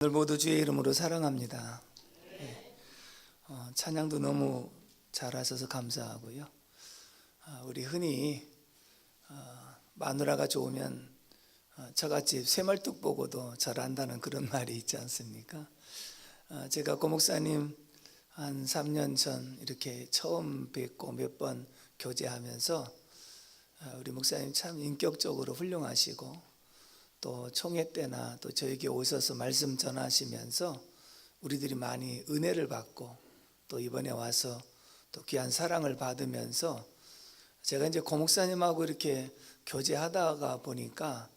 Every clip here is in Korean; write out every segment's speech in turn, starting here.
오늘 모두 주의 이름으로 사랑합니다. 찬양도 너무 잘하셔서 감사하고요. 우리 흔히 마누라가 좋으면 처갓집 새말뚝 보고도 잘한다는 그런 말이 있지 않습니까? 제가 고 목사님 한 3년 전 이렇게 처음 뵙고 몇 번 교제하면서 우리 목사님 참 인격적으로 훌륭하시고 또 총회 때나 또 저에게 오셔서 말씀 전하시면서 우리들이 많이 은혜를 받고 또 이번에 와서 또 귀한 사랑을 받으면서 제가 이제 고 목사님하고 이렇게 교제하다가 보니까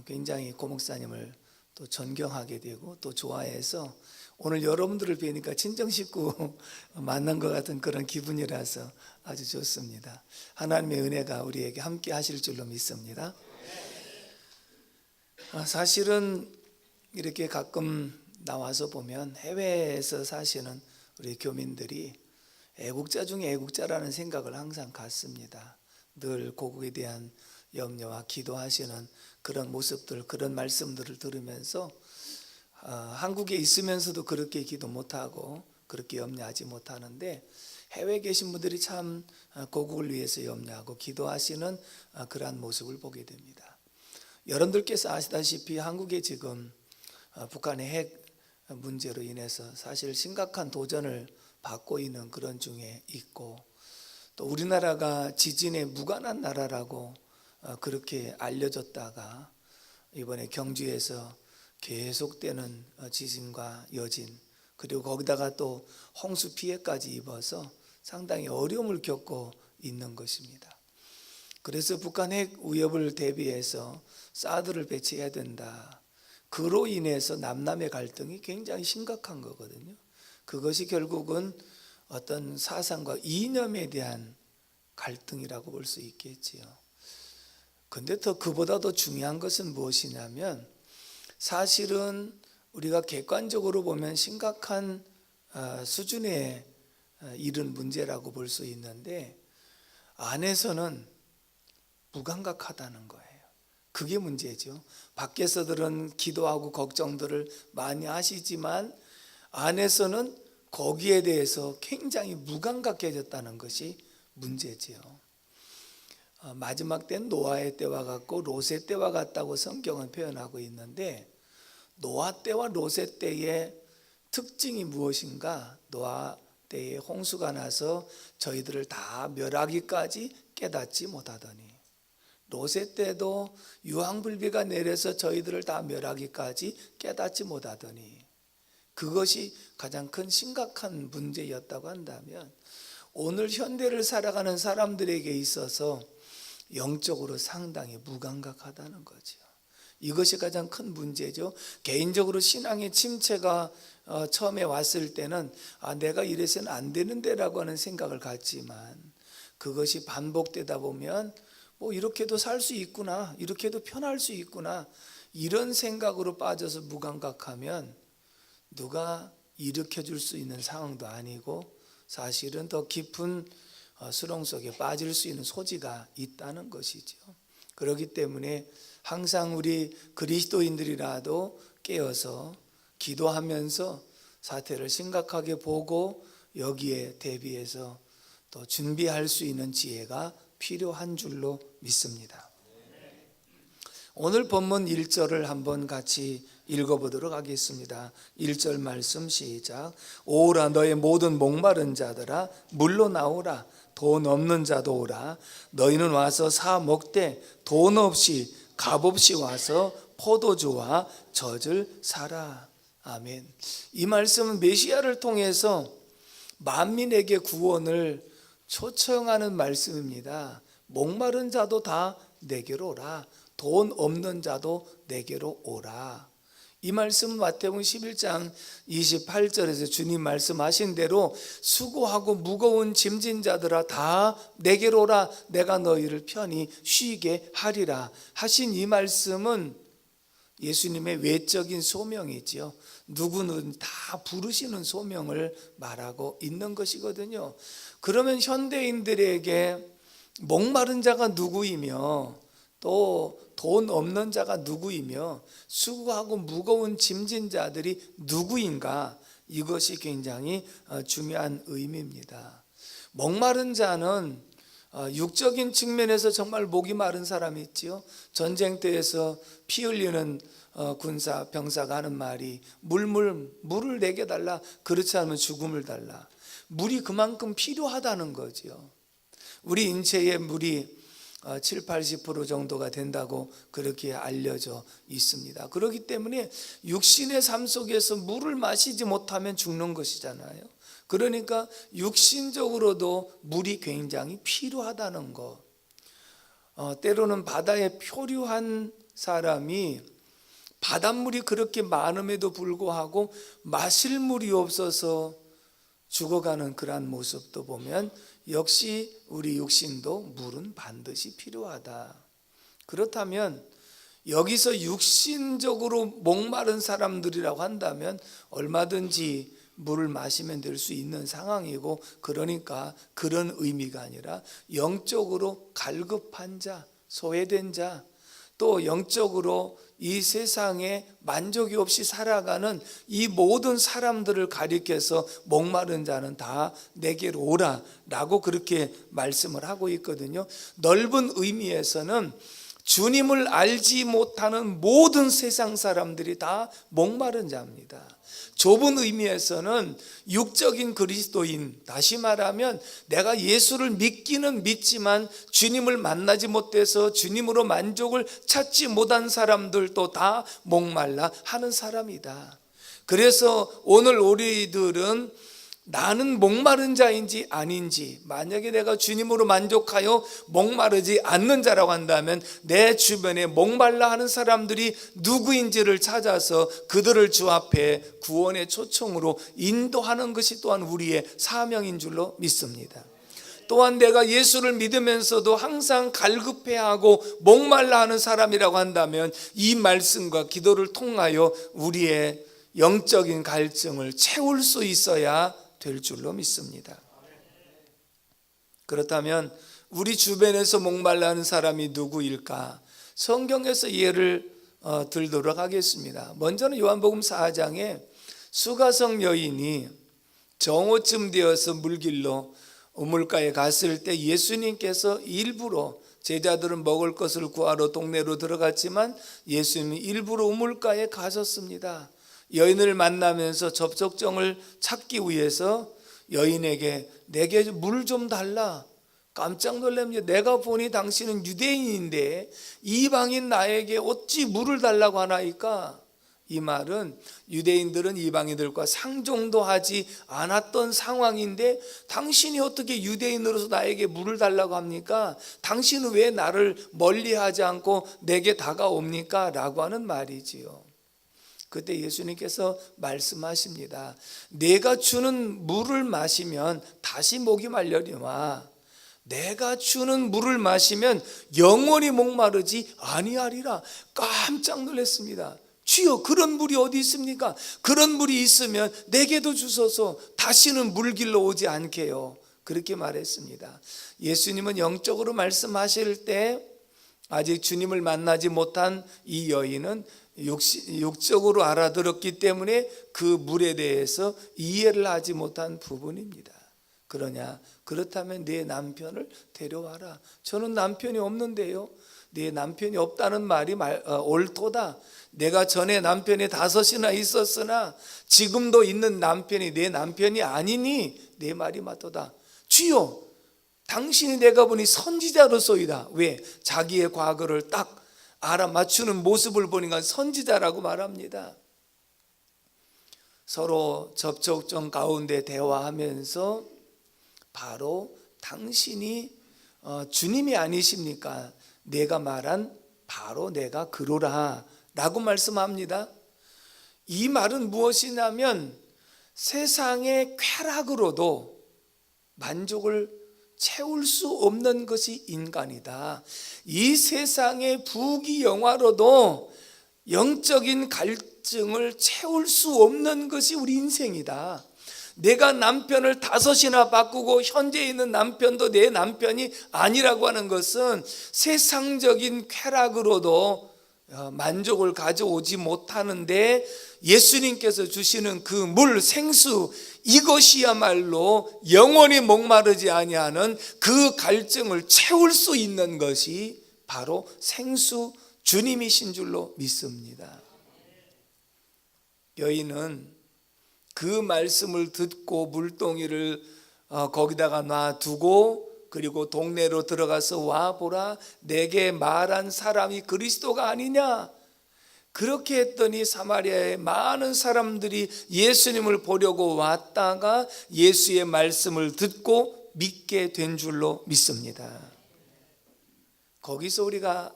굉장히 고 목사님을 또 존경하게 되고 또 좋아해서 오늘 여러분들을 뵈니까 친정 식구 만난 것 같은 그런 기분이라서 아주 좋습니다. 하나님의 은혜가 우리에게 함께 하실 줄로 믿습니다. 사실은 이렇게 가끔 나와서 보면 해외에서 사시는 우리 교민들이 애국자 중에 애국자라는 생각을 항상 갖습니다. 늘 고국에 대한 염려와 기도하시는 그런 모습들, 그런 말씀들을 들으면서 한국에 있으면서도 그렇게 기도 못하고 그렇게 염려하지 못하는데 해외에 계신 분들이 참 고국을 위해서 염려하고 기도하시는 그러한 모습을 보게 됩니다. 여러분들께서 아시다시피 한국에 지금 북한의 핵 문제로 인해서 사실 심각한 도전을 받고 있는 그런 중에 있고 또 우리나라가 지진에 무관한 나라라고 그렇게 알려졌다가 이번에 경주에서 계속되는 지진과 여진 그리고 거기다가 또 홍수 피해까지 입어서 상당히 어려움을 겪고 있는 것입니다. 그래서 북한 핵 위협을 대비해서 사드를 배치해야 된다. 그로 인해서 남남의 갈등이 굉장히 심각한 거거든요. 그것이 결국은 어떤 사상과 이념에 대한 갈등이라고 볼 수 있겠지요. 근데 그보다 더 중요한 것은 무엇이냐면 사실은 우리가 객관적으로 보면 심각한 수준에 이른 문제라고 볼 수 있는데 안에서는 무감각하다는 거예요. 그게 문제죠. 밖에서들은 기도하고 걱정들을 많이 하시지만 안에서는 거기에 대해서 굉장히 무감각해졌다는 것이 문제죠. 마지막 때는 노아의 때와 같고 롯의 때와 같다고 성경은 표현하고 있는데 노아 때와 롯의 때의 특징이 무엇인가? 노아 때에 홍수가 나서 저희들을 다 멸하기까지 깨닫지 못하더니 롯의 때도 유황불비가 내려서 저희들을 다 멸하기까지 깨닫지 못하더니 그것이 가장 큰 심각한 문제였다고 한다면 오늘 현대를 살아가는 사람들에게 있어서 영적으로 상당히 무감각하다는 거죠. 이것이 가장 큰 문제죠. 개인적으로 신앙의 침체가 처음에 왔을 때는 내가 이래서는 안 되는데 라고 하는 생각을 갖지만 그것이 반복되다 보면 이렇게도 살 수 있구나, 이렇게도 편할 수 있구나 이런 생각으로 빠져서 무감각하면 누가 일으켜 줄 수 있는 상황도 아니고 사실은 더 깊은 수렁 속에 빠질 수 있는 소지가 있다는 것이죠. 그렇기 때문에 항상 우리 그리스도인들이라도 깨어서 기도하면서 사태를 심각하게 보고 여기에 대비해서 또 준비할 수 있는 지혜가 필요한 줄로 믿습니다. 오늘 본문 1절을 한번 같이 읽어보도록 하겠습니다. 1절 말씀 시작. 오라 너의 모든 목마른 자들아 물로 나오라. 돈 없는 자도 오라. 너희는 와서 사 먹되 돈 없이 값 없이 와서 포도주와 젖을 사라. 아멘. 이 말씀은 메시아를 통해서 만민에게 구원을 초청하는 말씀입니다. 목마른 자도 다 내게로 오라. 돈 없는 자도 내게로 오라. 이 말씀은 마태복음 11장 28절에서 주님 말씀하신 대로 수고하고 무거운 짐진 자들아 다 내게로 오라. 내가 너희를 편히 쉬게 하리라 하신 이 말씀은 예수님의 외적인 소명이지요. 누구는 다 부르시는 소명을 말하고 있는 것이거든요. 그러면 현대인들에게 목마른 자가 누구이며 또 돈 없는 자가 누구이며 수고하고 무거운 짐진 자들이 누구인가, 이것이 굉장히 중요한 의미입니다. 목마른 자는 육적인 측면에서 정말 목이 마른 사람이 있지요. 전쟁터에서 피 흘리는 군사 병사가 하는 말이 물을 내게 달라, 그렇지 않으면 죽음을 달라. 물이 그만큼 필요하다는 거죠. 우리 인체에 물이 7, 80% 정도가 된다고 그렇게 알려져 있습니다. 그렇기 때문에 육신의 삶 속에서 물을 마시지 못하면 죽는 것이잖아요. 그러니까 육신적으로도 물이 굉장히 필요하다는 것. 때로는 바다에 표류한 사람이 바닷물이 그렇게 많음에도 불구하고 마실 물이 없어서 죽어가는 그러한 모습도 보면 역시 우리 육신도 물은 반드시 필요하다. 그렇다면 여기서 육신적으로 목마른 사람들이라고 한다면 얼마든지 물을 마시면 될 수 있는 상황이고, 그러니까 그런 의미가 아니라 영적으로 갈급한 자, 소외된 자, 또 영적으로 이 세상에 만족이 없이 살아가는 이 모든 사람들을 가리켜서 목마른 자는 다 내게로 오라 라고 그렇게 말씀을 하고 있거든요. 넓은 의미에서는 주님을 알지 못하는 모든 세상 사람들이 다 목마른 자입니다. 좁은 의미에서는 육적인 그리스도인, 다시 말하면 내가 예수를 믿기는 믿지만 주님을 만나지 못해서 주님으로 만족을 찾지 못한 사람들도 다 목말라 하는 사람이다. 그래서 오늘 우리들은 나는 목마른 자인지 아닌지, 만약에 내가 주님으로 만족하여 목마르지 않는 자라고 한다면 내 주변에 목말라 하는 사람들이 누구인지를 찾아서 그들을 주 앞에 구원의 초청으로 인도하는 것이 또한 우리의 사명인 줄로 믿습니다. 또한 내가 예수를 믿으면서도 항상 갈급해하고 목말라 하는 사람이라고 한다면 이 말씀과 기도를 통하여 우리의 영적인 갈증을 채울 수 있어야 될 줄로 믿습니다. 그렇다면 우리 주변에서 목말라 하는 사람이 누구일까? 성경에서 예를 들도록 하겠습니다. 먼저는 요한복음 4장에 수가성 여인이 정오쯤 되어서 물길로 우물가에 갔을 때 예수님께서 일부러, 제자들은 먹을 것을 구하러 동네로 들어갔지만 예수님이 일부러 우물가에 가셨습니다. 여인을 만나면서 접촉점을 찾기 위해서 여인에게 내게 물 좀 달라. 깜짝 놀랍니다. 내가 보니 당신은 유대인인데 이방인 나에게 어찌 물을 달라고 하나이까? 이 말은 유대인들은 이방인들과 상종도 하지 않았던 상황인데 당신이 어떻게 유대인으로서 나에게 물을 달라고 합니까? 당신은 왜 나를 멀리하지 않고 내게 다가옵니까? 라고 하는 말이지요. 그때 예수님께서 말씀하십니다. 내가 주는 물을 마시면 다시 목이 말려니와 내가 주는 물을 마시면 영원히 목마르지 아니하리라. 깜짝 놀랐습니다. 주여, 그런 물이 어디 있습니까? 그런 물이 있으면 내게도 주소서, 다시는 물길로 오지 않게요. 그렇게 말했습니다. 예수님은 영적으로 말씀하실 때 아직 주님을 만나지 못한 이 여인은 육적으로 알아들었기 때문에 그 물에 대해서 이해를 하지 못한 부분입니다. 그렇다면 내 남편을 데려와라. 저는 남편이 없는데요. 내 남편이 없다는 말이 옳도다. 내가 전에 남편이 5이나 있었으나 지금도 있는 남편이 내 남편이 아니니 내 말이 맞도다. 주여, 당신이 내가 보니 선지자로소이다. 왜? 자기의 과거를 딱 알아맞추는 모습을 보니까 선지자라고 말합니다. 서로 접촉점 가운데 대화하면서 바로 당신이 주님이 아니십니까? 내가 말한 바로 내가 그로라 라고 말씀합니다. 이 말은 무엇이냐면 세상의 쾌락으로도 만족을 채울 수 없는 것이 인간이다. 이 세상의 부귀영화로도 영적인 갈증을 채울 수 없는 것이 우리 인생이다. 내가 남편을 5이나 바꾸고 현재 있는 남편도 내 남편이 아니라고 하는 것은 세상적인 쾌락으로도 만족을 가져오지 못하는데, 예수님께서 주시는 그 물, 생수, 이것이야말로 영원히 목마르지 아니하는 그 갈증을 채울 수 있는 것이 바로 생수 주님이신 줄로 믿습니다. 여인은 그 말씀을 듣고 물동이를 거기다가 놔두고, 그리고 동네로 들어가서 와 보라, 내게 말한 사람이 그리스도가 아니냐. 그렇게 했더니 사마리아의 많은 사람들이 예수님을 보려고 왔다가 예수의 말씀을 듣고 믿게 된 줄로 믿습니다. 거기서 우리가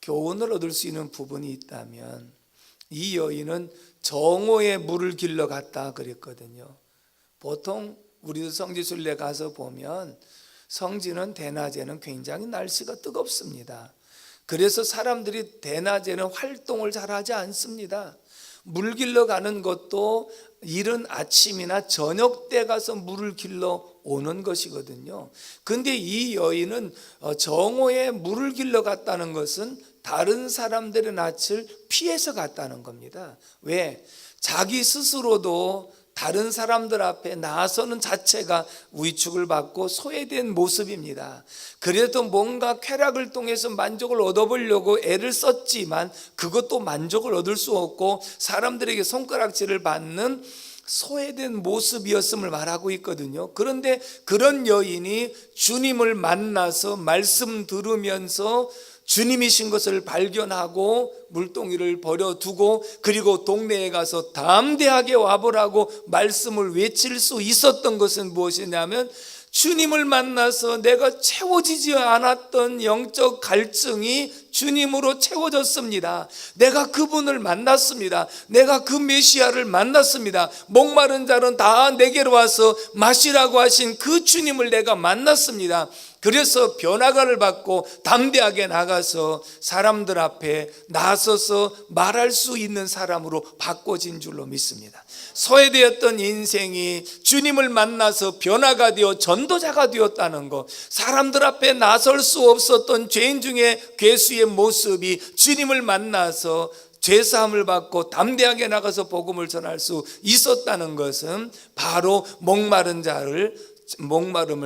교훈을 얻을 수 있는 부분이 있다면, 이 여인은 정오에 물을 길러 갔다 그랬거든요. 보통 우리도 성지순례 가서 보면 성지는 대낮에는 굉장히 날씨가 뜨겁습니다. 그래서 사람들이 대낮에는 활동을 잘 하지 않습니다. 물 길러 가는 것도 이른 아침이나 저녁 때 가서 물을 길러 오는 것이거든요. 근데 이 여인은 정오에 물을 길러 갔다는 것은 다른 사람들의 낯을 피해서 갔다는 겁니다. 왜? 자기 스스로도 다른 사람들 앞에 나서는 자체가 위축을 받고 소외된 모습입니다. 그래도 뭔가 쾌락을 통해서 만족을 얻어보려고 애를 썼지만 그것도 만족을 얻을 수 없고 사람들에게 손가락질을 받는 소외된 모습이었음을 말하고 있거든요. 그런데 그런 여인이 주님을 만나서 말씀 들으면서 주님이신 것을 발견하고 물동이를 버려두고, 그리고 동네에 가서 담대하게 와보라고 말씀을 외칠 수 있었던 것은 무엇이냐면, 주님을 만나서 내가 채워지지 않았던 영적 갈증이 주님으로 채워졌습니다. 내가 그분을 만났습니다. 내가 그 메시아를 만났습니다. 목마른 자는 다 내게로 와서 마시라고 하신 그 주님을 내가 만났습니다. 그래서 변화가를 받고 담대하게 나가서 사람들 앞에 나서서 말할 수 있는 사람으로 바꿔진 줄로 믿습니다. 소외되었던 인생이 주님을 만나서 변화가 되어 전도자가 되었다는 것, 사람들 앞에 나설 수 없었던 죄인 중에 괴수의 모습이 주님을 만나서 죄사함을 받고 담대하게 나가서 복음을 전할 수 있었다는 것은 바로 목마름을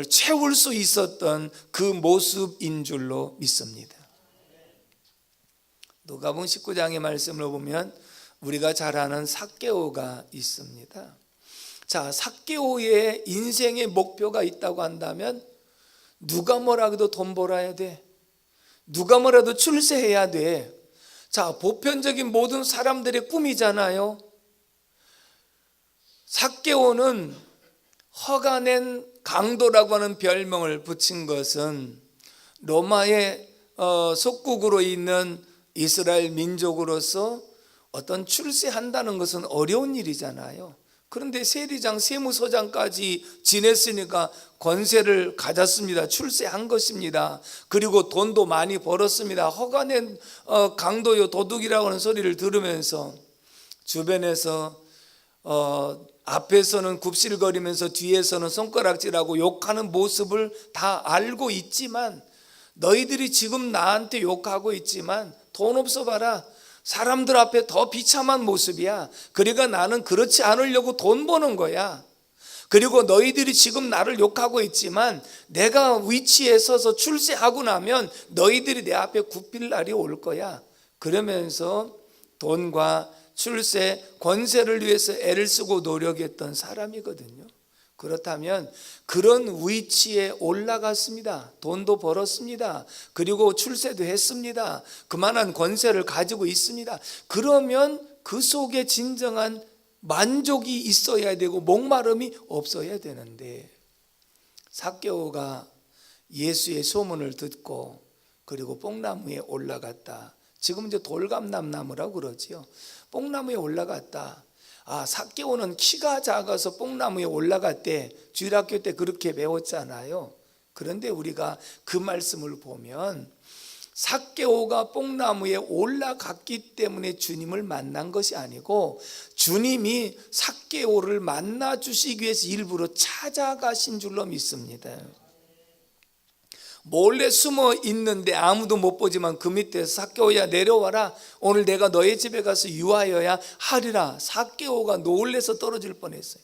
채울 수 있었던 그 모습인 줄로 믿습니다. 누가복음 19장의 말씀을 보면 우리가 잘 아는 삭개오가 있습니다. 자, 삭개오의 인생의 목표가 있다고 한다면 누가 뭐라 해도 돈 벌어야 돼. 누가 뭐라도 출세해야 돼. 자, 보편적인 모든 사람들의 꿈이잖아요. 삭개오는 허가 낸 강도라고 하는 별명을 붙인 것은 로마의 속국으로 있는 이스라엘 민족으로서 어떤 출세한다는 것은 어려운 일이잖아요. 그런데 세리장, 세무서장까지 지냈으니까 권세를 가졌습니다. 출세한 것입니다. 그리고 돈도 많이 벌었습니다. 허가낸 강도요, 도둑이라고 하는 소리를 들으면서 주변에서 앞에서는 굽실거리면서 뒤에서는 손가락질하고 욕하는 모습을 다 알고 있지만, 너희들이 지금 나한테 욕하고 있지만 돈 없어 봐라, 사람들 앞에 더 비참한 모습이야. 그러니까 나는 그렇지 않으려고 돈 버는 거야. 그리고 너희들이 지금 나를 욕하고 있지만 내가 위치에 서서 출세하고 나면 너희들이 내 앞에 굽힐 날이 올 거야. 그러면서 돈과 출세, 권세를 위해서 애를 쓰고 노력했던 사람이거든요. 그렇다면 그런 위치에 올라갔습니다. 돈도 벌었습니다. 그리고 출세도 했습니다. 그만한 권세를 가지고 있습니다. 그러면 그 속에 진정한 만족이 있어야 되고 목마름이 없어야 되는데, 삭개오가 예수의 소문을 듣고 그리고 뽕나무에 올라갔다. 지금 이제 돌감나무라고 그러지요. 뽕나무에 올라갔다. 삭개오는 키가 작아서 뽕나무에 올라갔대. 주일학교 때 그렇게 배웠잖아요. 그런데 우리가 그 말씀을 보면 삭개오가 뽕나무에 올라갔기 때문에 주님을 만난 것이 아니고 주님이 삭개오를 만나 주시기 위해서 일부러 찾아가신 줄로 믿습니다. 몰래 숨어 있는데 아무도 못 보지만 그 밑에서 삭개오야 내려와라, 오늘 내가 너의 집에 가서 유하여야 하리라. 삭개오가 놀래서 떨어질 뻔했어요.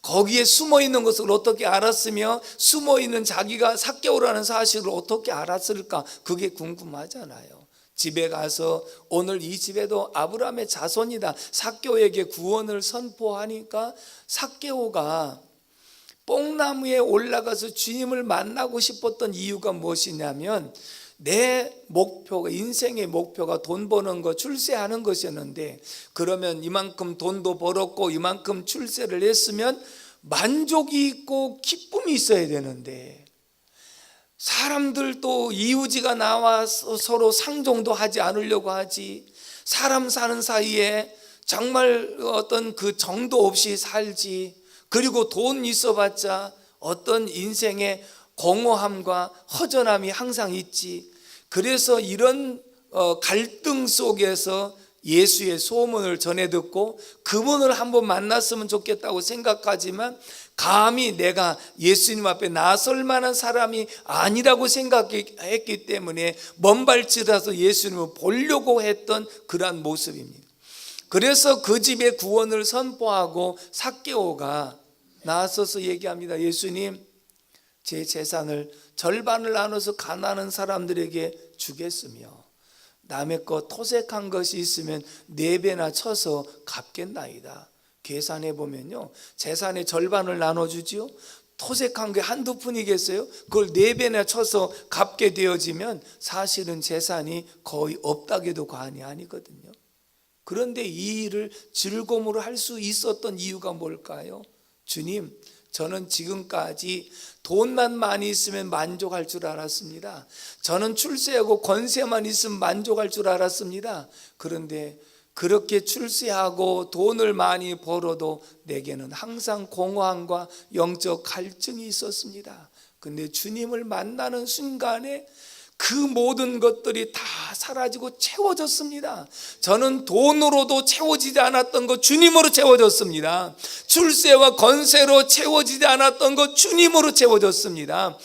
거기에 숨어 있는 것을 어떻게 알았으며 숨어 있는 자기가 삭개오라는 사실을 어떻게 알았을까? 그게 궁금하잖아요. 집에 가서 오늘 이 집에도 아브라함의 자손이다, 삭개오에게 구원을 선포하니까 삭개오가 뽕나무에 올라가서 주님을 만나고 싶었던 이유가 무엇이냐면 내 목표가, 인생의 목표가 돈 버는 거, 출세하는 것이었는데, 그러면 이만큼 돈도 벌었고 이만큼 출세를 했으면 만족이 있고 기쁨이 있어야 되는데, 사람들도 이우지가 나와서 서로 상종도 하지 않으려고 하지, 사람 사는 사이에 정말 어떤 그 정도 없이 살지, 그리고 돈 있어봤자 어떤 인생의 공허함과 허전함이 항상 있지. 그래서 이런 갈등 속에서 예수의 소문을 전해 듣고 그분을 한번 만났으면 좋겠다고 생각하지만 감히 내가 예수님 앞에 나설 만한 사람이 아니라고 생각했기 때문에 먼발치라서 예수님을 보려고 했던 그러한 모습입니다. 그래서 그 집에 구원을 선포하고 삭개오가 나서서 얘기합니다. 예수님, 제 재산을 절반을 나눠서 가난한 사람들에게 주겠으며 남의 것 토색한 것이 있으면 4배나 쳐서 갚겠나이다. 계산해 보면요, 재산의 절반을 나눠주지요, 토색한 게 한두 푼이겠어요? 그걸 4배나 쳐서 갚게 되어지면 사실은 재산이 거의 없다기도 과언이 아니거든요. 그런데 이 일을 즐거움으로 할 수 있었던 이유가 뭘까요? 주님, 저는 지금까지 돈만 많이 있으면 만족할 줄 알았습니다. 저는 출세하고 권세만 있으면 만족할 줄 알았습니다. 그런데 그렇게 출세하고 돈을 많이 벌어도 내게는 항상 공허함과 영적 갈증이 있었습니다. 근데 주님을 만나는 순간에 그 모든 것들이 다 사라지고 채워졌습니다. 저는 돈으로도 채워지지 않았던 것 주님으로 채워졌습니다. 출세와 권세로 채워지지 않았던 것 주님으로 채워졌습니다.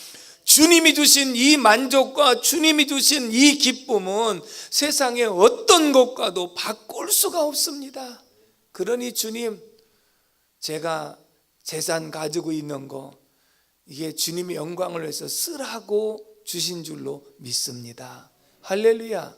주님이 주신 이 만족과 주님이 주신 이 기쁨은 세상의 어떤 것과도 바꿀 수가 없습니다. 그러니 주님, 제가 재산 가지고 있는 거 이게 주님의 영광을 위해서 쓰라고 주신 줄로 믿습니다. 할렐루야.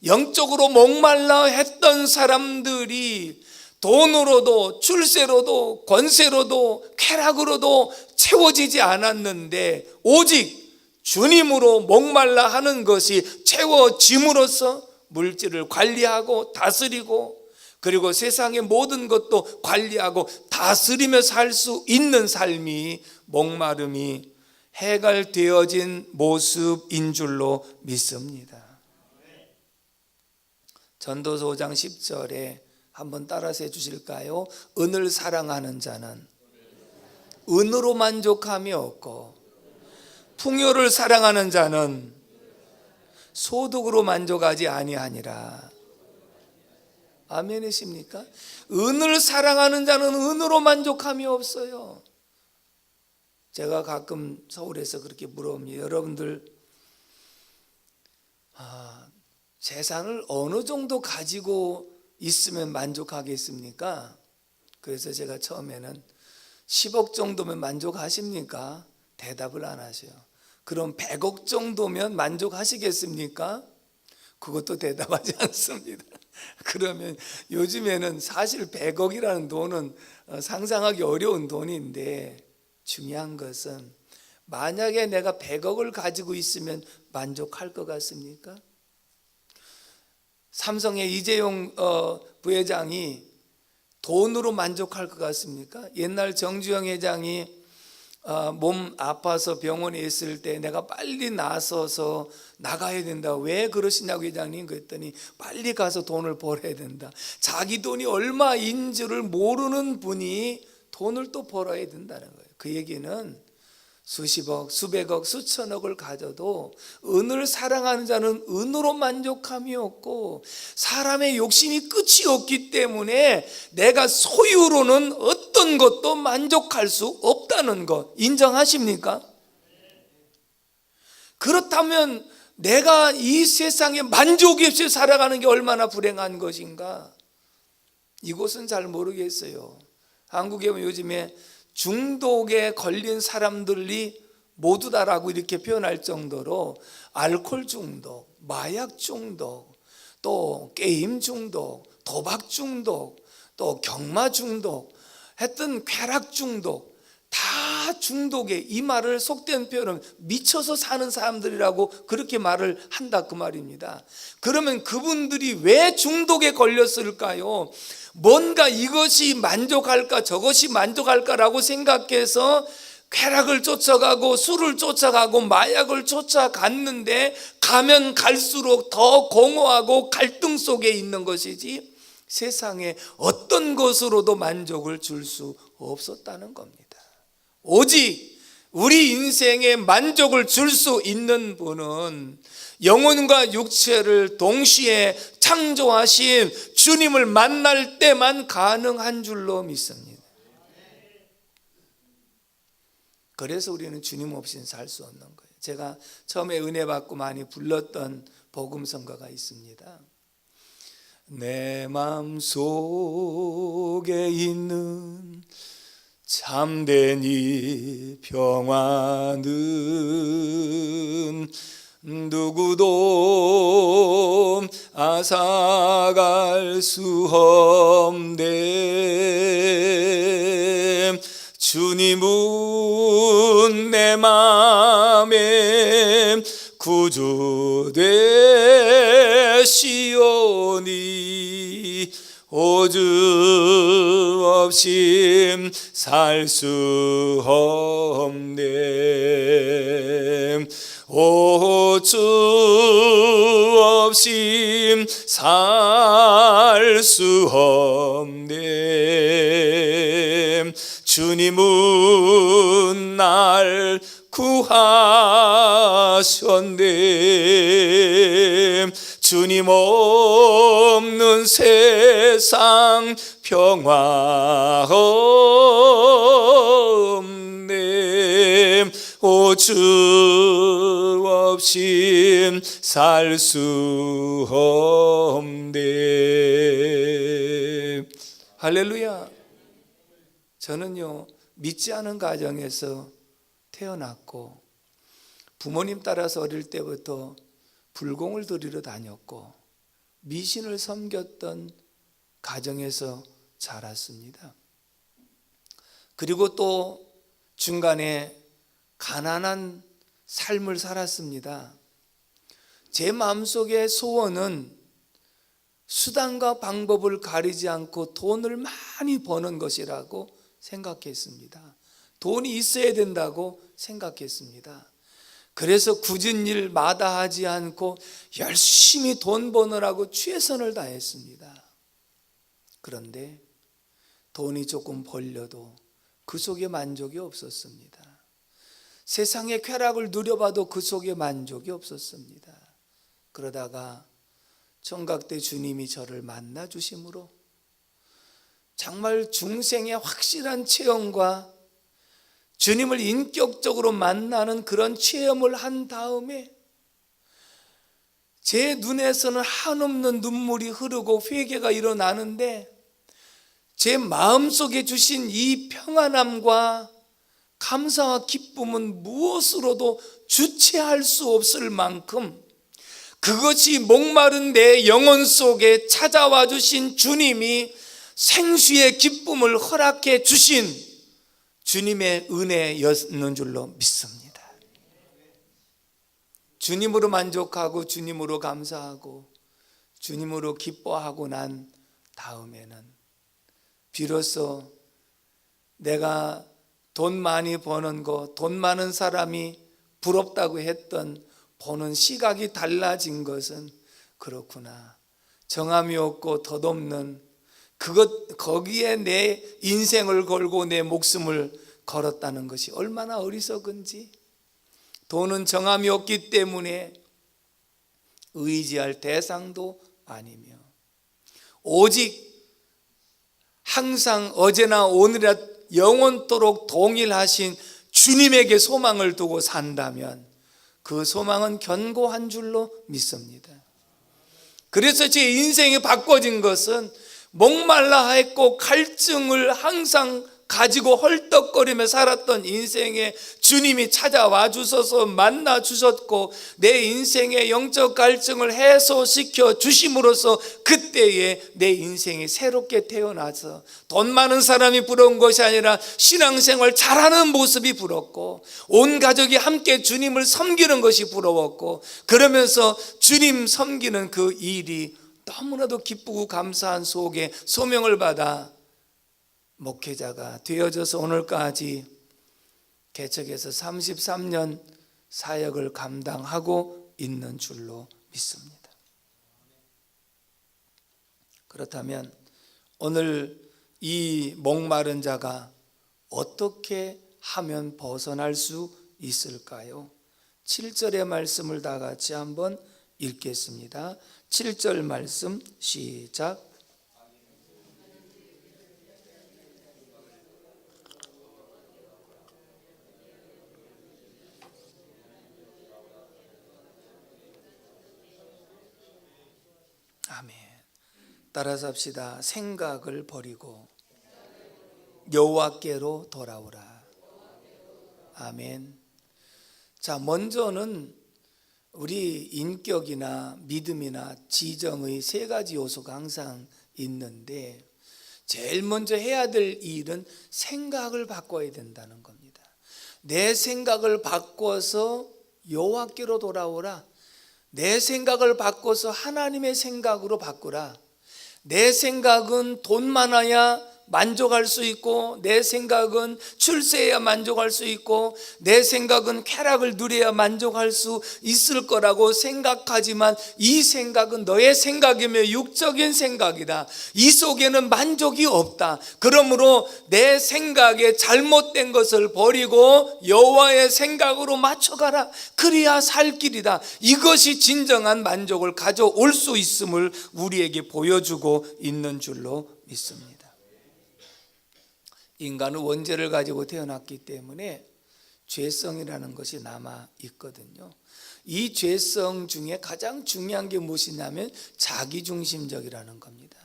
영적으로 목말라 했던 사람들이 돈으로도 출세로도 권세로도 쾌락으로도 채워지지 않았는데 오직 주님으로 목말라 하는 것이 채워짐으로써 물질을 관리하고 다스리고 그리고 세상의 모든 것도 관리하고 다스리며 살 수 있는 삶이 목마름이 해결되어진 모습인 줄로 믿습니다. 전도서 5장 10절에 한번 따라서 해주실까요? 은을 사랑하는 자는 은으로 만족함이 없고 풍요를 사랑하는 자는 소득으로 만족하지 아니하니라. 아멘이십니까? 은을 사랑하는 자는 은으로 만족함이 없어요. 제가 가끔 서울에서 그렇게 물어봅니다. 여러분들 재산을 어느 정도 가지고 있으면 만족하겠습니까? 그래서 제가 처음에는 10억 정도면 만족하십니까? 대답을 안 하셔요. 그럼 100억 정도면 만족하시겠습니까? 그것도 대답하지 않습니다. 그러면 요즘에는 사실 100억이라는 돈은 상상하기 어려운 돈인데 중요한 것은 만약에 내가 100억을 가지고 있으면 만족할 것 같습니까? 삼성의 이재용 부회장이 돈으로 만족할 것 같습니까? 옛날 정주영 회장이 몸 아파서 병원에 있을 때 내가 빨리 나서서 나가야 된다. 왜 그러시냐고 회장님 그랬더니 빨리 가서 돈을 벌어야 된다. 자기 돈이 얼마인 줄을 모르는 분이 돈을 또 벌어야 된다는 거예요. 그 얘기는 수십억, 수백억, 수천억을 가져도 은을 사랑하는 자는 은으로 만족함이 없고 사람의 욕심이 끝이 없기 때문에 내가 소유로는 어떤 것도 만족할 수 없다는 것 인정하십니까? 그렇다면 내가 이 세상에 만족이 없이 살아가는 게 얼마나 불행한 것인가? 이곳은 잘 모르겠어요. 한국에 보면 요즘에 중독에 걸린 사람들이 모두다라고 이렇게 표현할 정도로 알코올 중독, 마약 중독, 또 게임 중독, 도박 중독, 또 경마 중독, 하여튼 쾌락 중독, 다 중독에, 이 말을 속된 표현은 미쳐서 사는 사람들이라고 그렇게 말을 한다 그 말입니다. 그러면 그분들이 왜 중독에 걸렸을까요? 뭔가 이것이 만족할까 저것이 만족할까라고 생각해서 쾌락을 쫓아가고 술을 쫓아가고 마약을 쫓아갔는데 가면 갈수록 더 공허하고 갈등 속에 있는 것이지 세상에 어떤 것으로도 만족을 줄 수 없었다는 겁니다. 오직 우리 인생에 만족을 줄 수 있는 분은 영혼과 육체를 동시에 창조하신 주님을 만날 때만 가능한 줄로 믿습니다. 그래서 우리는 주님 없이는 살 수 없는 거예요. 제가 처음에 은혜 받고 많이 불렀던 복음성가가 있습니다. 내 마음속에 있는 참된 이 평화는 누구도 앗아갈 수 없네. 주님은 내 맘에 구주 되시오니 오주 없이 살 수 없네. 오주 없이 살 수 없네. 주님은 날 구하셨네. 주님 없는 세상 평화 없네. 오주 없이 살 수 없네. 할렐루야. 저는요 믿지 않은 가정에서 태어났고 부모님 따라서 어릴 때부터 불공을 들이러 다녔고 미신을 섬겼던 가정에서 자랐습니다. 그리고 또 중간에 가난한 삶을 살았습니다. 제 마음속의 소원은 수단과 방법을 가리지 않고 돈을 많이 버는 것이라고 생각했습니다. 돈이 있어야 된다고 생각했습니다. 그래서 굳은 일 마다하지 않고 열심히 돈 버느라고 최선을 다했습니다. 그런데 돈이 조금 벌려도 그 속에 만족이 없었습니다. 세상의 쾌락을 누려봐도 그 속에 만족이 없었습니다. 그러다가 청각대 주님이 저를 만나 주심으로 정말 중생의 확실한 체험과 주님을 인격적으로 만나는 그런 체험을 한 다음에 제 눈에서는 한없는 눈물이 흐르고 회개가 일어나는데 제 마음속에 주신 이 평안함과 감사와 기쁨은 무엇으로도 주체할 수 없을 만큼 그것이 목마른 내 영혼 속에 찾아와 주신 주님이 생수의 기쁨을 허락해 주신 주님의 은혜였는 줄로 믿습니다. 주님으로 만족하고 주님으로 감사하고 주님으로 기뻐하고 난 다음에는 비로소 내가 돈 많이 버는 거, 돈 많은 사람이 부럽다고 했던 보는 시각이 달라진 것은 그렇구나. 정함이 없고 덧없는 거기에 내 인생을 걸고 내 목숨을 걸었다는 것이 얼마나 어리석은지, 돈은 정함이 없기 때문에 의지할 대상도 아니며 오직 항상 어제나 오늘이나 영원토록 동일하신 주님에게 소망을 두고 산다면 그 소망은 견고한 줄로 믿습니다. 그래서 제 인생이 바꿔진 것은 목말라 했고 갈증을 항상 가지고 헐떡거리며 살았던 인생에 주님이 찾아와 주셔서 만나 주셨고 내 인생의 영적 갈증을 해소시켜 주심으로써 그때에 내 인생이 새롭게 태어나서 돈 많은 사람이 부러운 것이 아니라 신앙생활 잘하는 모습이 부럽고 온 가족이 함께 주님을 섬기는 것이 부러웠고 그러면서 주님 섬기는 그 일이 너무나도 기쁘고 감사한 속에 소명을 받아 목회자가 되어져서 오늘까지 개척해서 33년 사역을 감당하고 있는 줄로 믿습니다. 그렇다면 오늘 이 목마른 자가 어떻게 하면 벗어날 수 있을까요? 7절의 말씀을 다 같이 한번 읽겠습니다. 7절 말씀 시작. 아멘. 따라서 합시다. 생각을 버리고 여호와께로 돌아오라. 아멘. 자, 먼저는 우리 인격이나 믿음이나 지정의 세 가지 요소가 항상 있는데 제일 먼저 해야 될 일은 생각을 바꿔야 된다는 겁니다. 내 생각을 바꿔서 여호와께로 돌아오라. 내 생각을 바꿔서 하나님의 생각으로 바꾸라. 내 생각은 돈 많아야 만족할 수 있고 내 생각은 출세해야 만족할 수 있고 내 생각은 쾌락을 누려야 만족할 수 있을 거라고 생각하지만 이 생각은 너의 생각이며 육적인 생각이다. 이 속에는 만족이 없다. 그러므로 내 생각에 잘못된 것을 버리고 여호와의 생각으로 맞춰가라. 그래야 살 길이다. 이것이 진정한 만족을 가져올 수 있음을 우리에게 보여주고 있는 줄로 믿습니다. 인간은 원죄를 가지고 태어났기 때문에 죄성이라는 것이 남아 있거든요. 이 죄성 중에 가장 중요한 게 무엇이냐면 자기중심적이라는 겁니다.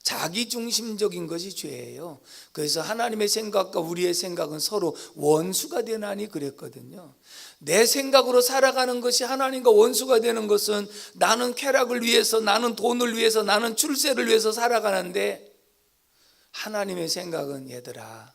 자기중심적인 것이 죄예요. 그래서 하나님의 생각과 우리의 생각은 서로 원수가 되나니 그랬거든요. 내 생각으로 살아가는 것이 하나님과 원수가 되는 것은 나는 쾌락을 위해서, 나는 돈을 위해서, 나는 출세를 위해서 살아가는데 하나님의 생각은 얘들아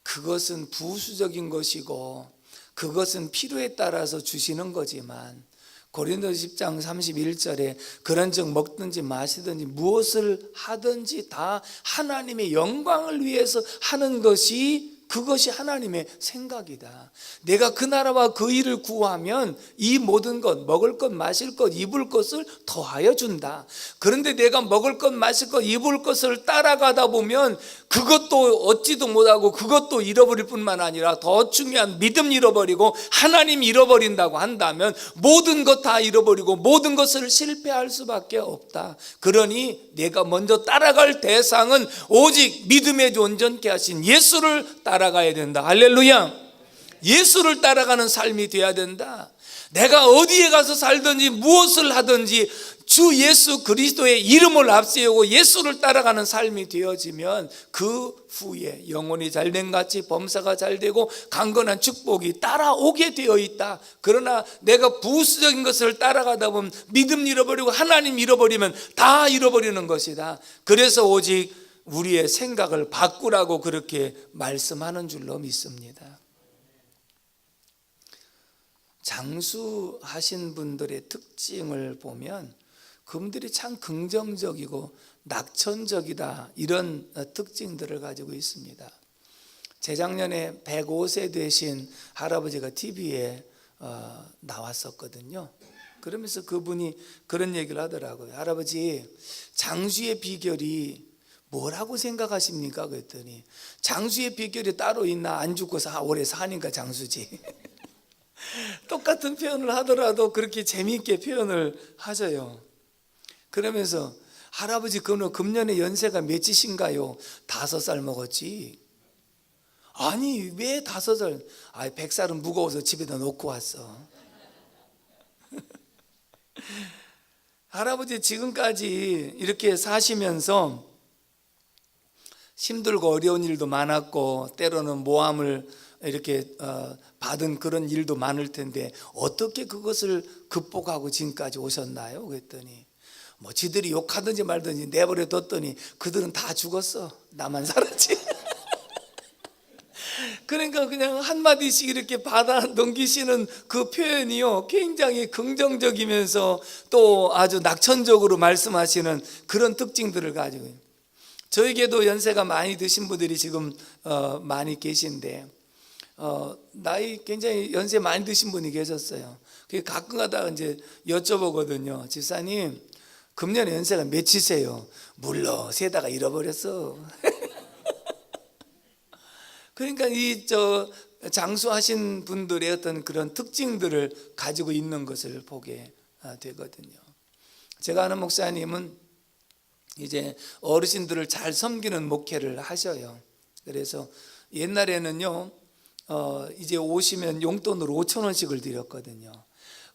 그것은 부수적인 것이고 그것은 필요에 따라서 주시는 거지만 고린도서 10장 31절에 그런즉 먹든지 마시든지 무엇을 하든지 다 하나님의 영광을 위해서 하는 것이 그것이 하나님의 생각이다. 내가 그 나라와 그 일을 구하면 이 모든 것, 먹을 것, 마실 것, 입을 것을 더하여 준다. 그런데 내가 먹을 것, 마실 것, 입을 것을 따라가다 보면 그것도 얻지도 못하고 그것도 잃어버릴 뿐만 아니라 더 중요한 믿음 잃어버리고 하나님 잃어버린다고 한다면 모든 것 다 잃어버리고 모든 것을 실패할 수밖에 없다. 그러니 내가 먼저 따라갈 대상은 오직 믿음에 온전케 하신 예수를 따라가야 된다. 할렐루야. 예수를 따라가는 삶이 돼야 된다. 내가 어디에 가서 살든지 무엇을 하든지 주 예수 그리스도의 이름을 앞세우고 예수를 따라가는 삶이 되어지면 그 후에 영혼이 잘된 같이 범사가 잘되고 강건한 축복이 따라오게 되어 있다. 그러나 내가 부수적인 것을 따라가다 보면 믿음 잃어버리고 하나님 잃어버리면 다 잃어버리는 것이다. 그래서 오직 우리의 생각을 바꾸라고 그렇게 말씀하는 줄로 믿습니다. 장수하신 분들의 특징을 보면 그분들이 참 긍정적이고 낙천적이다, 이런 특징들을 가지고 있습니다. 재작년에 105세 되신 할아버지가 TV에 나왔었거든요. 그러면서 그분이 그런 얘기를 하더라고요. 할아버지, 장수의 비결이 뭐라고 생각하십니까? 그랬더니 장수의 비결이 따로 있나? 안 죽고 오래 사니까 장수지. 똑같은 표현을 하더라도 그렇게 재미있게 표현을 하셔요. 그러면서 할아버지 그는 금년에 연세가 몇이신가요? 5살 먹었지. 아니 왜 5살? 100살은 무거워서 집에다 놓고 왔어. 할아버지 지금까지 이렇게 사시면서 힘들고 어려운 일도 많았고 때로는 모함을 이렇게 받은 그런 일도 많을 텐데 어떻게 그것을 극복하고 지금까지 오셨나요? 그랬더니 뭐 지들이 욕하든지 말든지 내버려 뒀더니 그들은 다 죽었어. 나만 살았지. 그러니까 그냥 한마디씩 이렇게 받아 넘기시는 그 표현이요 굉장히 긍정적이면서 또 아주 낙천적으로 말씀하시는 그런 특징들을 가지고 있어요. 저에게도 연세가 많이 드신 분들이 지금 많이 계신데 나이 굉장히 연세 많이 드신 분이 계셨어요. 가끔 가다가 이제 여쭤보거든요. 집사님 금년에 연세가 몇이세요? 물러 세다가 잃어버렸어. 그러니까 이 장수하신 분들의 어떤 그런 특징들을 가지고 있는 것을 보게 되거든요. 제가 아는 목사님은 이제 어르신들을 잘 섬기는 목회를 하셔요. 그래서 옛날에는요 이제 오시면 용돈으로 5,000원씩을 드렸거든요.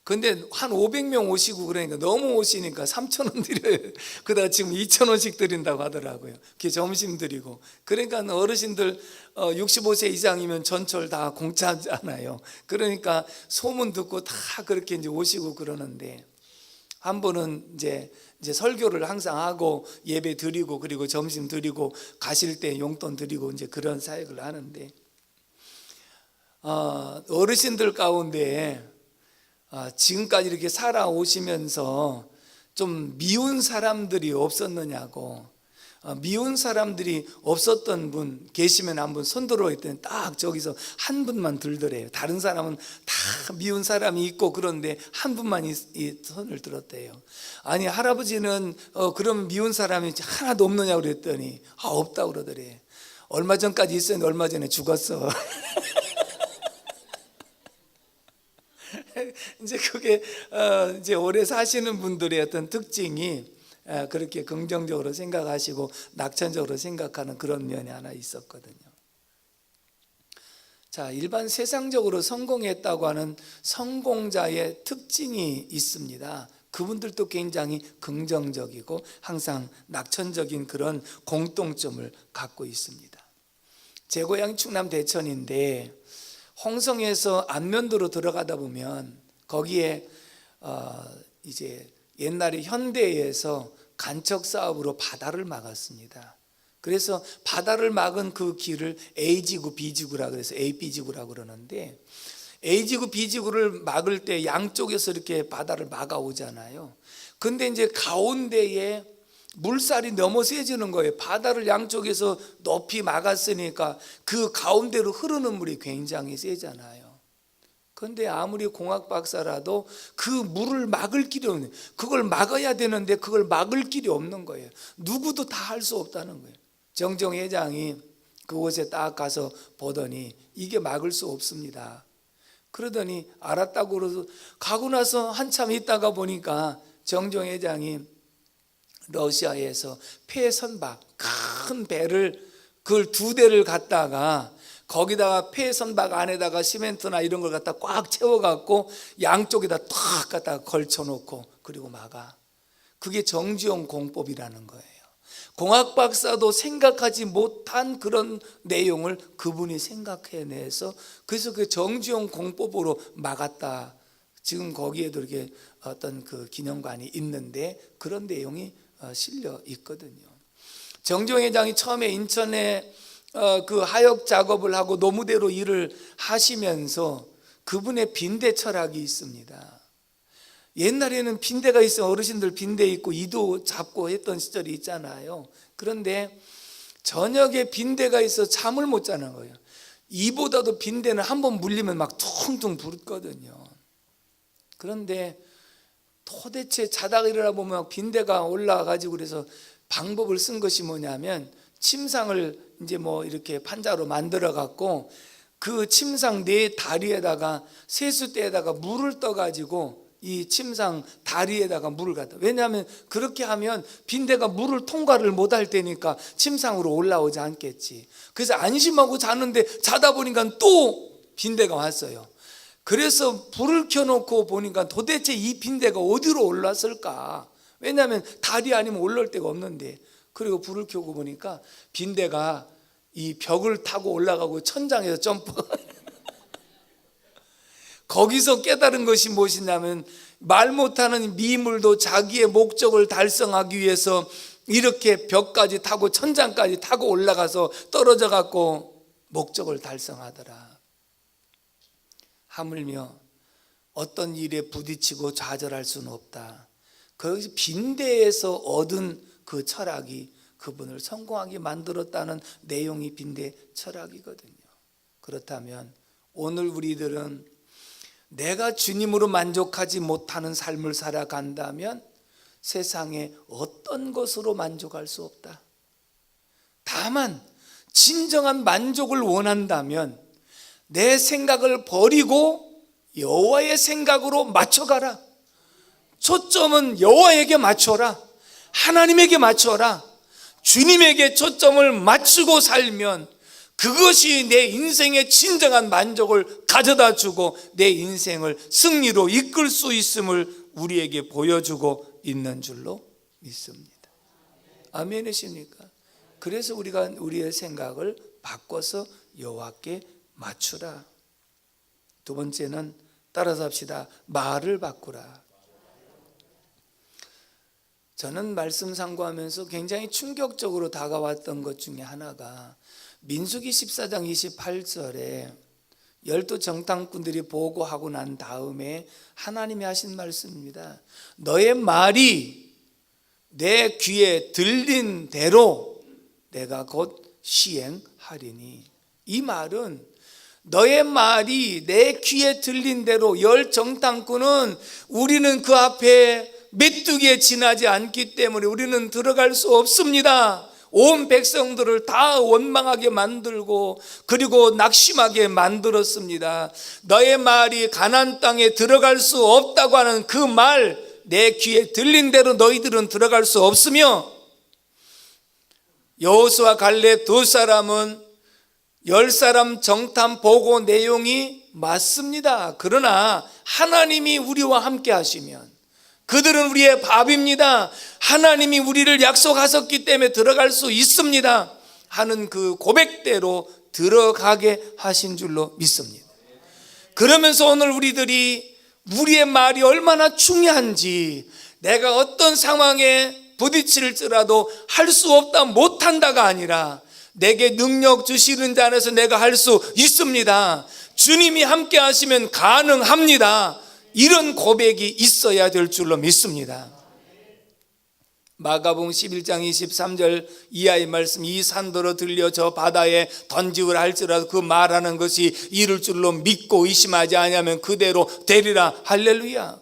근데 한 500명 오시고 그러니까 너무 오시니까 3,000원 드려요. 그러다 지금 2,000원씩 드린다고 하더라고요. 그게 점심 드리고. 그러니까 어르신들 65세 이상이면 전철 다 공짜잖아요. 그러니까 소문 듣고 다 그렇게 이제 오시고 그러는데 한 분은 이제 설교를 항상 하고 예배 드리고 그리고 점심 드리고 가실 때 용돈 드리고 이제 그런 사역을 하는데 어르신들 가운데 지금까지 이렇게 살아오시면서 좀 미운 사람들이 없었느냐고, 미운 사람들이 없었던 분 계시면 한번 손들어 있더니 딱 저기서 한 분만 들더래요. 다른 사람은 다 미운 사람이 있고 그런데 한 분만 이 손을 들었대요. 아니 할아버지는 그럼 미운 사람이 하나도 없느냐고 그랬더니 없다고 그러더래. 얼마 전까지 있었는데 얼마 전에 죽었어. 이제 그게 이제 오래 사시는 분들의 어떤 특징이 그렇게 긍정적으로 생각하시고 낙천적으로 생각하는 그런 면이 하나 있었거든요. 자, 일반 세상적으로 성공했다고 하는 성공자의 특징이 있습니다. 그분들도 굉장히 긍정적이고 항상 낙천적인 그런 공통점을 갖고 있습니다. 제 고향 충남 대천인데 홍성에서 안면도로 들어가다 보면 거기에 이제 옛날에 현대에서 간척 사업으로 바다를 막았습니다. 그래서 바다를 막은 그 길을 A지구, B지구라 그래서 AB지구라고 그러는데 A지구, B지구를 막을 때 양쪽에서 이렇게 바다를 막아오잖아요. 근데 이제 가운데에 물살이 너무 세지는 거예요. 바다를 양쪽에서 높이 막았으니까 그 가운데로 흐르는 물이 굉장히 세잖아요. 그런데 아무리 공학 박사라도 그 물을 막을 길이 없는, 그걸 막아야 되는데 그걸 막을 길이 없는 거예요. 누구도 다 할 수 없다는 거예요. 정정 회장이 그곳에 딱 가서 보더니 이게 막을 수 없습니다. 그러더니 알았다고 그러서 가고 나서 한참 있다가 보니까 정정 회장이 러시아에서 폐선박 큰 배를 그걸 2대를 갖다가 거기다가 폐선박 안에다가 시멘트나 이런 걸 갖다 꽉 채워갖고 양쪽에다 탁 갖다가 걸쳐놓고 그리고 막아. 그게 정지용 공법이라는 거예요. 공학 박사도 생각하지 못한 그런 내용을 그분이 생각해내서 그래서 그 정지용 공법으로 막았다. 지금 거기에도 이렇게 어떤 그 기념관이 있는데 그런 내용이 실려 있거든요. 정종 회장이 처음에 인천에 그 하역 작업을 하고 노무대로 일을 하시면서 그분의 빈대 철학이 있습니다. 옛날에는 빈대가 있으면 어르신들 빈대 있고 이도 잡고 했던 시절이 있잖아요. 그런데 저녁에 빈대가 있어 잠을 못 자는 거예요. 이보다도 빈대는 한번 물리면 막 퉁퉁 붓거든요. 그런데 도대체 자다가 일어나 보면 빈대가 올라와가지고 그래서 방법을 쓴 것이 뭐냐면 침상을 이제 뭐 이렇게 판자로 만들어 갖고 그 침상 네 다리에다가 세숫대에다가 물을 떠 가지고 이 침상 다리에다가 물을 갖다. 왜냐하면 그렇게 하면 빈대가 물을 통과를 못할 테니까 침상으로 올라오지 않겠지. 그래서 안심하고 자는데 자다 보니까 또 빈대가 왔어요. 그래서 불을 켜놓고 보니까 도대체 이 빈대가 어디로 올랐을까? 왜냐하면 다리 아니면 올라올 데가 없는데. 그리고 불을 켜고 보니까 빈대가 이 벽을 타고 올라가고 천장에서 점프. 거기서 깨달은 것이 무엇이냐면 말 못하는 미물도 자기의 목적을 달성하기 위해서 이렇게 벽까지 타고 천장까지 타고 올라가서 떨어져 갖고 목적을 달성하더라. 하물며 어떤 일에 부딪히고 좌절할 수는 없다. 거기서 빈대에서 얻은 그 철학이 그분을 성공하게 만들었다는 내용이 빈대 철학이거든요. 그렇다면 오늘 우리들은 내가 주님으로 만족하지 못하는 삶을 살아간다면 세상에 어떤 것으로 만족할 수 없다. 다만 진정한 만족을 원한다면 내 생각을 버리고 여호와의 생각으로 맞춰가라. 초점은 여호와에게 맞춰라. 하나님에게 맞춰라. 주님에게 초점을 맞추고 살면 그것이 내 인생의 진정한 만족을 가져다 주고 내 인생을 승리로 이끌 수 있음을 우리에게 보여주고 있는 줄로 믿습니다. 아멘이십니까? 그래서 우리가 우리의 생각을 바꿔서 여호와께 맞추라. 두 번째는 따라서 합시다. 말을 바꾸라. 저는 말씀 상고하면서 굉장히 충격적으로 다가왔던 것 중에 하나가 민수기 14장 28절에 12 정탐꾼들이 보고하고 난 다음에 하나님이 하신 말씀입니다. 너의 말이 내 귀에 들린 대로 내가 곧 시행하리니. 이 말은 너의 말이 내 귀에 들린 대로, 열 정탐꾼은 우리는 그 앞에 메뚜기에 지나지 않기 때문에 우리는 들어갈 수 없습니다. 온 백성들을 다 원망하게 만들고 그리고 낙심하게 만들었습니다. 너의 말이 가나안 땅에 들어갈 수 없다고 하는 그 말, 내 귀에 들린 대로 너희들은 들어갈 수 없으며, 여호수아 갈렙 두 사람은 10사람 정탐 보고 내용이 맞습니다. 그러나 하나님이 우리와 함께 하시면, 그들은 우리의 밥입니다, 하나님이 우리를 약속하셨기 때문에 들어갈 수 있습니다 하는 그 고백대로 들어가게 하신 줄로 믿습니다. 그러면서 오늘 우리들이 우리의 말이 얼마나 중요한지, 내가 어떤 상황에 부딪힐지라도 할 수 없다, 못한다가 아니라 내게 능력 주시는 자 안에서 내가 할 수 있습니다, 주님이 함께 하시면 가능합니다, 이런 고백이 있어야 될 줄로 믿습니다. 마가복음 11장 23절 이하의 말씀, 이 산더러 들려 저 바다에 던지우라 할지라도 그 말하는 것이 이룰 줄로 믿고 의심하지 아니하면 그대로 되리라. 할렐루야.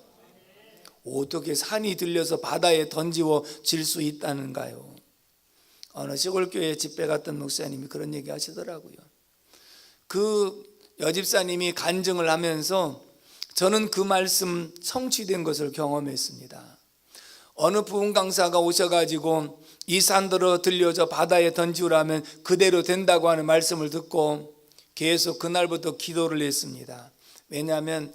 어떻게 산이 들려서 바다에 던지워질 수 있다는가요? 어느 시골교회 집회 갔던 목사님이 그런 얘기 하시더라고요. 그 여집사님이 간증을 하면서 저는 그 말씀 성취된 것을 경험했습니다. 어느 부흥 강사가 오셔가지고 이 산더러 들려져 바다에 던지우라면 그대로 된다고 하는 말씀을 듣고 계속 그날부터 기도를 했습니다. 왜냐하면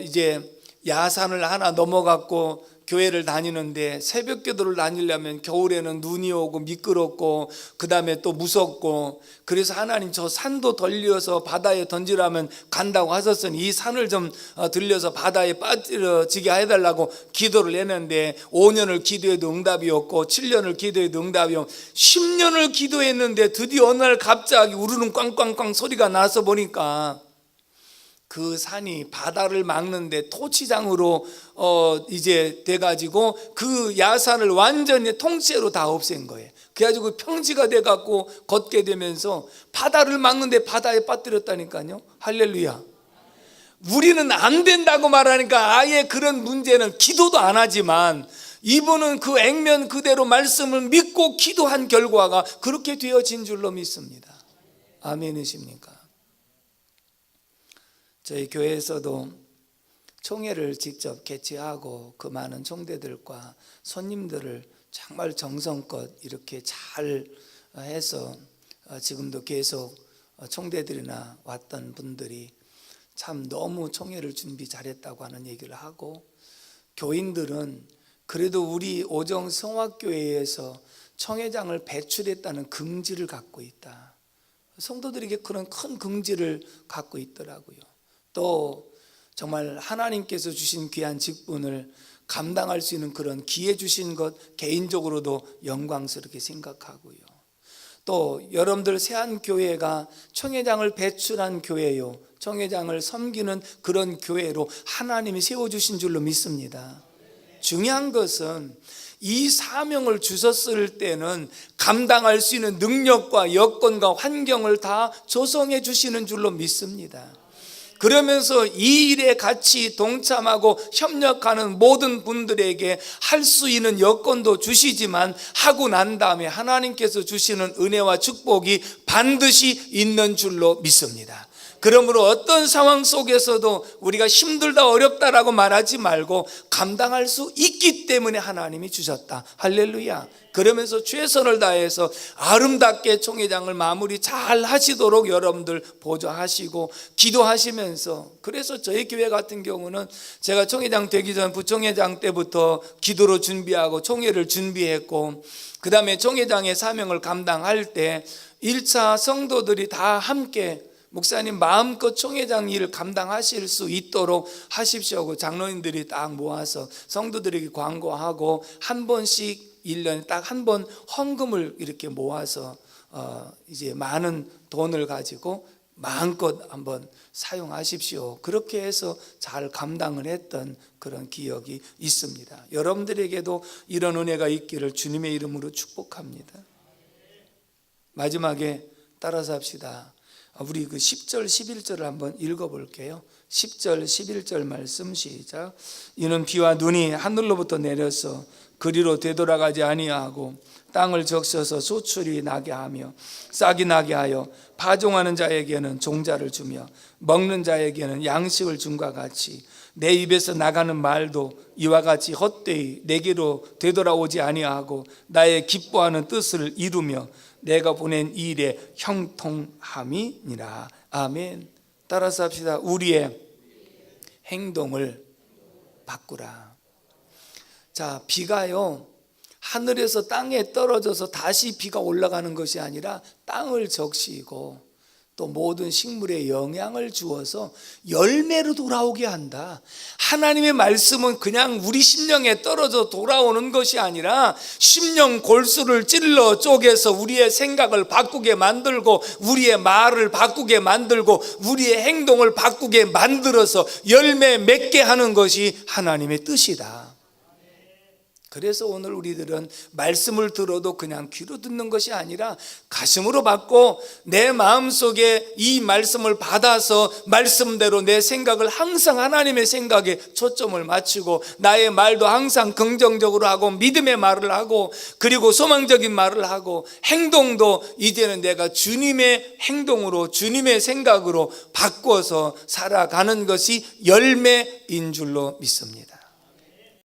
이제 야산을 하나 넘어갔고 교회를 다니는데 새벽 기도를 다니려면 겨울에는 눈이 오고 미끄럽고 그 다음에 또 무섭고, 그래서 하나님 저 산도 들려서 바다에 던지라면 간다고 하셨으니 이 산을 좀 들려서 바다에 빠뜨려지게 해달라고 기도를 했는데 5년을 기도해도 응답이 없고 7년을 기도해도 응답이 없고 10년을 기도했는데 드디어 어느 날 갑자기 우르릉 꽝꽝꽝 소리가 나서 보니까 그 산이 바다를 막는데 토치장으로 이제 돼가지고 그 야산을 완전히 통째로 다 없앤 거예요. 그래가지고 평지가 돼갖고 걷게 되면서 바다를 막는데 바다에 빠뜨렸다니까요. 할렐루야. 우리는 안 된다고 말하니까 아예 그런 문제는 기도도 안 하지만 이분은 그 액면 그대로 말씀을 믿고 기도한 결과가 그렇게 되어진 줄로 믿습니다. 아멘이십니까? 저희 교회에서도 총회를 직접 개최하고 그 많은 총대들과 손님들을 정말 정성껏 이렇게 잘 해서 지금도 계속 총대들이나 왔던 분들이 참 너무 총회를 준비 잘했다고 하는 얘기를 하고, 교인들은 그래도 우리 오정 성화교회에서 총회장을 배출했다는 긍지를 갖고 있다. 성도들에게 그런 큰 긍지를 갖고 있더라고요. 또 정말 하나님께서 주신 귀한 직분을 감당할 수 있는 그런 기회 주신 것 개인적으로도 영광스럽게 생각하고요. 또 여러분들 세안교회가 총회장을 배출한 교회요, 총회장을 섬기는 그런 교회로 하나님이 세워주신 줄로 믿습니다. 중요한 것은 이 사명을 주셨을 때는 감당할 수 있는 능력과 여건과 환경을 다 조성해 주시는 줄로 믿습니다. 그러면서 이 일에 같이 동참하고 협력하는 모든 분들에게 할 수 있는 여건도 주시지만, 하고 난 다음에 하나님께서 주시는 은혜와 축복이 반드시 있는 줄로 믿습니다. 그러므로 어떤 상황 속에서도 우리가 힘들다 어렵다라고 말하지 말고 감당할 수 있기 때문에 하나님이 주셨다. 할렐루야. 그러면서 최선을 다해서 아름답게 총회장을 마무리 잘 하시도록 여러분들 보조하시고 기도하시면서, 그래서 저희 교회 같은 경우는 제가 총회장 되기 전 부총회장 때부터 기도로 준비하고 총회를 준비했고, 그 다음에 총회장의 사명을 감당할 때 1차 성도들이 다 함께 목사님 마음껏 총회장 일을 감당하실 수 있도록 하십시오 하고 장로님들이 딱 모아서 성도들에게 광고하고, 한 번씩 1년에 딱 한 번 헌금을 이렇게 모아서 이제 많은 돈을 가지고 마음껏 한번 사용하십시오. 그렇게 해서 잘 감당을 했던 그런 기억이 있습니다. 여러분들에게도 이런 은혜가 있기를 주님의 이름으로 축복합니다. 마지막에 따라서 합시다. 우리 그 10절 11절을 한번 읽어볼게요. 10절 11절 말씀 시작. 이는 비와 눈이 하늘로부터 내려서 그리로 되돌아가지 아니하고 땅을 적셔서 소출이 나게 하며 싹이 나게 하여 파종하는 자에게는 종자를 주며 먹는 자에게는 양식을 줌과 같이 내 입에서 나가는 말도 이와 같이 헛되이 내게로 되돌아오지 아니하고 나의 기뻐하는 뜻을 이루며 내가 보낸 이 일에 형통함이니라. 아멘. 따라서 합시다. 우리의 행동을 바꾸라. 자, 비가요 하늘에서 땅에 떨어져서 다시 비가 올라가는 것이 아니라 땅을 적시고 또 모든 식물에 영향을 주어서 열매로 돌아오게 한다. 하나님의 말씀은 그냥 우리 심령에 떨어져 돌아오는 것이 아니라 심령 골수를 찔러 쪼개서 우리의 생각을 바꾸게 만들고 우리의 말을 바꾸게 만들고 우리의 행동을 바꾸게 만들어서 열매 맺게 하는 것이 하나님의 뜻이다. 그래서 오늘 우리들은 말씀을 들어도 그냥 귀로 듣는 것이 아니라 가슴으로 받고 내 마음속에 이 말씀을 받아서 말씀대로 내 생각을 항상 하나님의 생각에 초점을 맞추고 나의 말도 항상 긍정적으로 하고 믿음의 말을 하고 그리고 소망적인 말을 하고 행동도 이제는 내가 주님의 행동으로 주님의 생각으로 바꿔서 살아가는 것이 열매인 줄로 믿습니다.